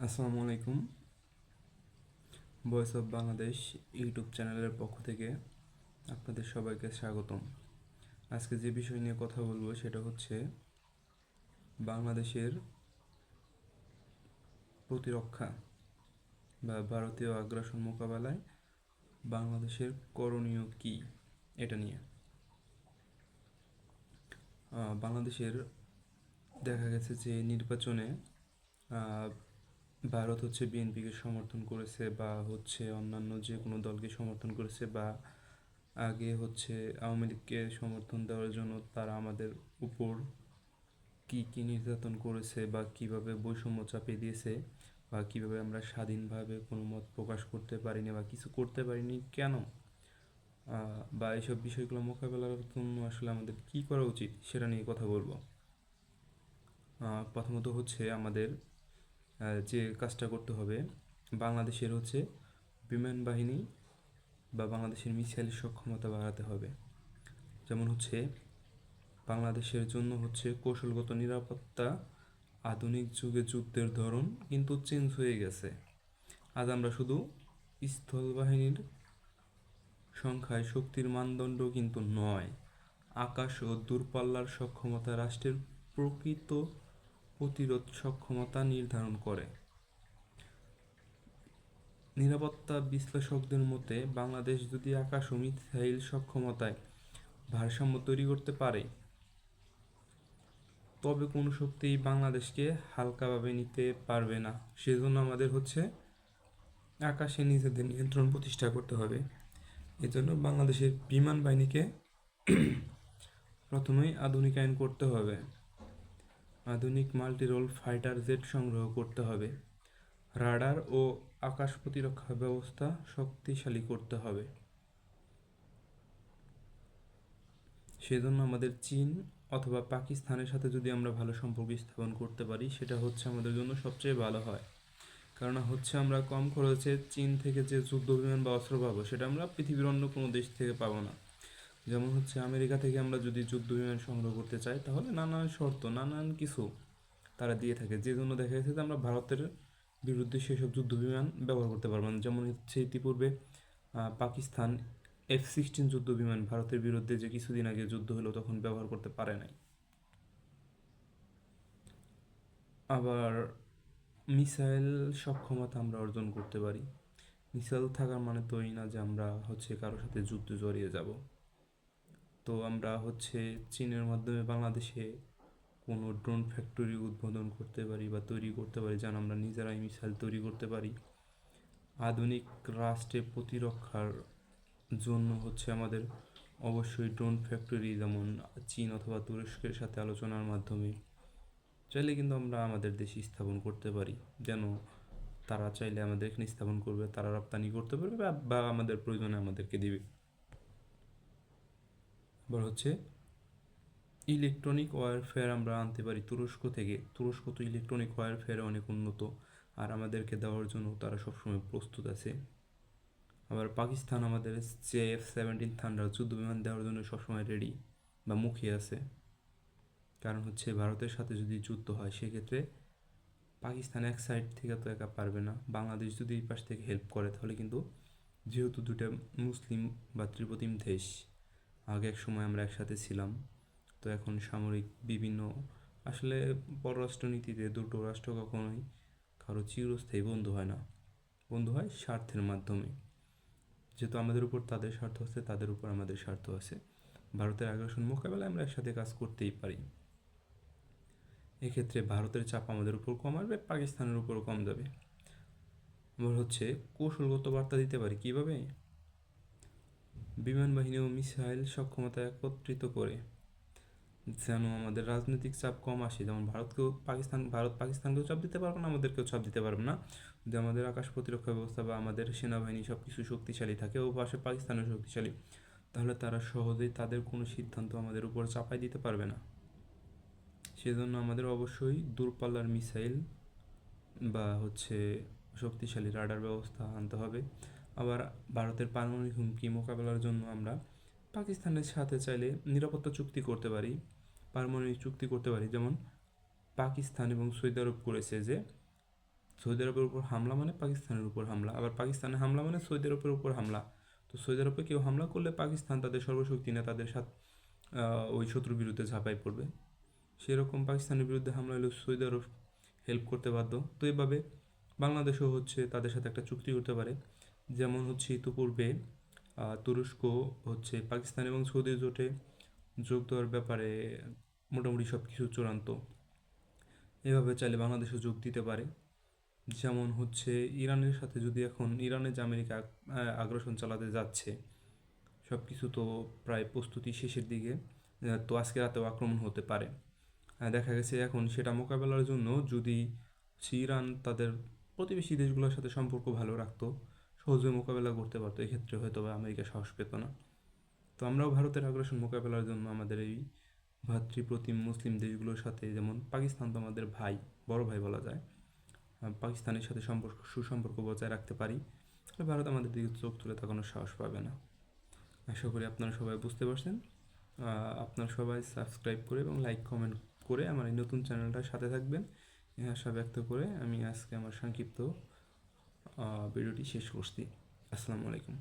আসসালামু আলাইকুম। Voice of Bangladesh YouTube চ্যানেলের পক্ষ থেকে আপনাদের সবাইকে স্বাগতম। আজকে যে বিষয় নিয়ে কথা বলবো সেটা হচ্ছে বাংলাদেশের প্রতিরক্ষা বা ভারতীয় আগ্রাসন মোকাবেলায় বাংলাদেশের করণীয় কী, এটা নিয়ে। বাংলাদেশের দেখা গেছে যে নির্বাচনে ভারত হচ্ছে বিএনপিকে সমর্থন করেছে বা হচ্ছে অন্যান্য যে কোনো দলকে সমর্থন করেছে, বা আগে হচ্ছে আওয়ামী লীগকে সমর্থন দেওয়ার জন্য তারা আমাদের উপর কি কি নির্যাতন করেছে বা কিভাবে বৈষম্য চাপিয়ে দিয়েছে, বা কিভাবে আমরা স্বাধীনভাবে কোনো মত প্রকাশ করতে পারিনি বা কিছু করতে পারিনি কেন, বা এইসব বিষয়গুলো মোকাবেলার জন্য আসলে আমাদের কি করা উচিত সেটা নিয়ে কথা বলবো। প্রথমত হচ্ছে আমাদের যে কাজটা করতে হবে, বাংলাদেশের হচ্ছে বিমান বাহিনী বা বাংলাদেশের মিসাইল সক্ষমতা বাড়াতে হবে। যেমন হচ্ছে বাংলাদেশের জন্য হচ্ছে কৌশলগত নিরাপত্তা, আধুনিক যুগে যুদ্ধের ধরন কিন্তু চেঞ্জ হয়ে গেছে। আজ আমরা শুধু স্থল বাহিনীর সংখ্যায় শক্তির মানদণ্ড কিন্তু নয়, আকাশ ও দূরপাল্লার সক্ষমতা রাষ্ট্রের প্রকৃত প্রতিরোধ সক্ষমতা নির্ধারণ করে। নিরাপত্তা বিশ্লেষকদের মতে বাংলাদেশ যদি আকাশ ও মিসাইল সক্ষমতায় ভারসাম্য তৈরি করতে পারে, তবে কোনো শক্তিই বাংলাদেশকে হালকাভাবে নিতে পারবে না। সেজন্য আমাদের হচ্ছে আকাশে নিজেদের নিয়ন্ত্রণ প্রতিষ্ঠা করতে হবে। এজন্য বাংলাদেশের বিমান বাহিনীকে প্রথমেই আধুনিকায়ন করতে হবে। আধুনিক মাল্টিরোল ফাইটার জেট সংগ্রহ করতে হবে। রাডার ও আকাশ প্রতিরক্ষা ব্যবস্থা শক্তিশালী করতে হবে। সেজন্য আমাদের চীন অথবা পাকিস্তানের সাথে যদি আমরা ভালো সম্পর্ক স্থাপন করতে পারি, সেটা হচ্ছে আমাদের জন্য সবচেয়ে ভালো হয়। কারণ হচ্ছে আমরা কম খরচে চীন থেকে যে যুদ্ধ বিমান বা অস্ত্র পাবো, সেটা আমরা পৃথিবীর অন্য কোনো দেশ থেকে পাবো না। যেমন হচ্ছে আমেরিকা থেকে আমরা যদি যুদ্ধ বিমান সংগ্রহ করতে চাই, তাহলে নানান শর্ত, নানান কিছু তারা দিয়ে থাকে, যে জন্য দেখা গেছে যে আমরা ভারতের বিরুদ্ধে সেসব যুদ্ধ বিমান ব্যবহার করতে পারবো না। যেমন হচ্ছে ইতিপূর্বে পাকিস্তান F-16 যুদ্ধ বিমান ভারতের বিরুদ্ধে যে কিছুদিন আগে যুদ্ধ হলো তখন ব্যবহার করতে পারে নাই। আবার মিসাইল সক্ষমতা আমরা অর্জন করতে পারি। মিসাইল থাকার মানে তো এই না যে আমরা হচ্ছে কারোর সাথে যুদ্ধে জড়িয়ে যাব। তো আমরা হচ্ছে চীনের মাধ্যমে বাংলাদেশে কোনো ড্রোন ফ্যাক্টরি উদ্বোধন করতে পারি বা তৈরি করতে পারি, যেন আমরা নিজেরাই মিসাইল তৈরি করতে পারি। আধুনিক রাষ্ট্রে প্রতিরক্ষার জন্য হচ্ছে আমাদের অবশ্যই ড্রোন ফ্যাক্টরি, যেমন চীন অথবা তুরস্কের সাথে আলোচনার মাধ্যমে চাইলে কিন্তু আমরা আমাদের দেশে স্থাপন করতে পারি, যেন তারা চাইলে আমাদের এখানে স্থাপন করবে, তারা রপ্তানি করতে পারবে বা আমাদের প্রয়োজনে আমাদেরকে দিবে। আবার হচ্ছে ইলেকট্রনিক ওয়ারফেয়ার আমরা আনতে পারি তুরস্ক থেকে। তুরস্ক তো ইলেকট্রনিক ওয়ারফেয়ারে অনেক উন্নত, আর আমাদেরকে দেওয়ার জন্য তারা সবসময় প্রস্তুত আছে। আবার পাকিস্তান আমাদের F-17 থান্ডার যুদ্ধ বিমান দেওয়ার জন্য সবসময় রেডি বা মুখিয়ে আছে। কারণ হচ্ছে ভারতের সাথে যদি যুদ্ধ হয়, সেক্ষেত্রে পাকিস্তান এক সাইড থেকে তো একা পারবে না। বাংলাদেশ যদি এই পাশ থেকে হেল্প করে, তাহলে কিন্তু, যেহেতু দুটা মুসলিম বা ত্রিপ্রতিম দেশ, আগে এক সময় আমরা একসাথে ছিলাম, তো এখন সামরিক বিভিন্ন, আসলে পররাষ্ট্রনীতিতে দুটো রাষ্ট্র কখনোই কারো চিরস্থায়ী বন্ধু হয় না, বন্ধু হয় স্বার্থের মাধ্যমে। যেহেতু আমাদের উপর তাদের স্বার্থ আছে, তাদের উপর আমাদের স্বার্থ আছে, ভারতের আগ্রাসন মোকাবেলায় আমরা একসাথে কাজ করতেই পারি। এক্ষেত্রে ভারতের চাপ আমাদের উপর কম আসবে, পাকিস্তানের উপরও কম যাবে। আবার হচ্ছে কৌশলগত বার্তা দিতে পারি কীভাবে, বিমান বাহিনী ও মিসাইল সক্ষমতা একত্রিত করে, যেন আমাদের রাজনৈতিক চাপ কম আসে। যেমন ভারত পাকিস্তানকেও চাপ দিতে পারবে না, আমাদেরকেও চাপ দিতে পারবে না। যদি আমাদের আকাশ প্রতিরক্ষা ব্যবস্থা বা আমাদের সেনাবাহিনী সব কিছু শক্তিশালী থাকে, ও পাশে পাকিস্তানের শক্তিশালী, তাহলে তারা সহজেই তাদের কোনো সিদ্ধান্ত আমাদের উপর চাপাই দিতে পারবে না। সেজন্য আমাদের অবশ্যই দূরপাল্লার মিসাইল বা হচ্ছে শক্তিশালী রাডার ব্যবস্থা আনতে হবে। আবার ভারতের পারমাণবিক হুমকি মোকাবেলার জন্য আমরা পাকিস্তানের সাথে চাইলে নিরাপত্তা চুক্তি করতে পারি, পারমাণবিক চুক্তি করতে পারি। যেমন পাকিস্তান এবং সৌদি আরব করেছে, যে সৌদি আরবের উপর হামলা মানে পাকিস্তানের উপর হামলা, আবার পাকিস্তানের হামলা মানে সৌদি আরবের উপর হামলা। তো সৌদি আরবে কেউ হামলা করলে পাকিস্তান তাদের সর্বশক্তি নিয়ে তাদের সাথে ওই শত্রুর বিরুদ্ধে ঝাঁপাই পড়বে। সেরকম পাকিস্তানের বিরুদ্ধে হামলা হলে সৌদি আরব হেল্প করতে বাধ্য। তো এভাবে বাংলাদেশও হচ্ছে তাদের সাথে একটা চুক্তি করতে পারে। যেমন হচ্ছে ইতিপূর্বে তুরস্ক হচ্ছে পাকিস্তান এবং সৌদি জোটে যোগ দেওয়ার ব্যাপারে মোটামুটি সব কিছু চূড়ান্ত। এভাবে চাইলে বাংলাদেশও যোগ দিতে পারে। যেমন হচ্ছে ইরানের সাথে যদি এখন ইরানে যে আমেরিকা আগ্রাসন চালাতে যাচ্ছে, সব কিছু তো প্রায় প্রস্তুতি শেষের দিকে। তো আজকে রাতেও আক্রমণ হতে পারে। দেখা গেছে এখন সেটা মোকাবেলার জন্য যদি ইরান তাদের প্রতিবেশী দেশগুলোর সাথে সম্পর্ক ভালো রাখতো, সহজে মোকাবেলা করতে পারতো, এক্ষেত্রে হয়তো বা আমেরিকা সাহস পেত না। তো আমরাও ভারতের আগ্রাসন মোকাবেলার জন্য আমাদের এই ভাতৃপ্রতিম মুসলিম দেশগুলোর সাথে, যেমন পাকিস্তান তো আমাদের ভাই, বড় ভাই বলা যায়, পাকিস্তানের সাথে সুসম্পর্ক বজায় রাখতে পারি, তাহলে ভারত আমাদের দিকে চোখ তুলে তাকানোর সাহস পাবে না। আশা করি আপনারা সবাই বুঝতে পারছেন। আপনারা সবাই সাবস্ক্রাইব করে এবং লাইক কমেন্ট করে আমার এই নতুন চ্যানেলটার সাথে থাকবেন, এই আশা ব্যক্ত করে আমি আজকে আমার সংক্ষিপ্ত ভিডিওটি শেষ করছি। আসসালামু আলাইকুম।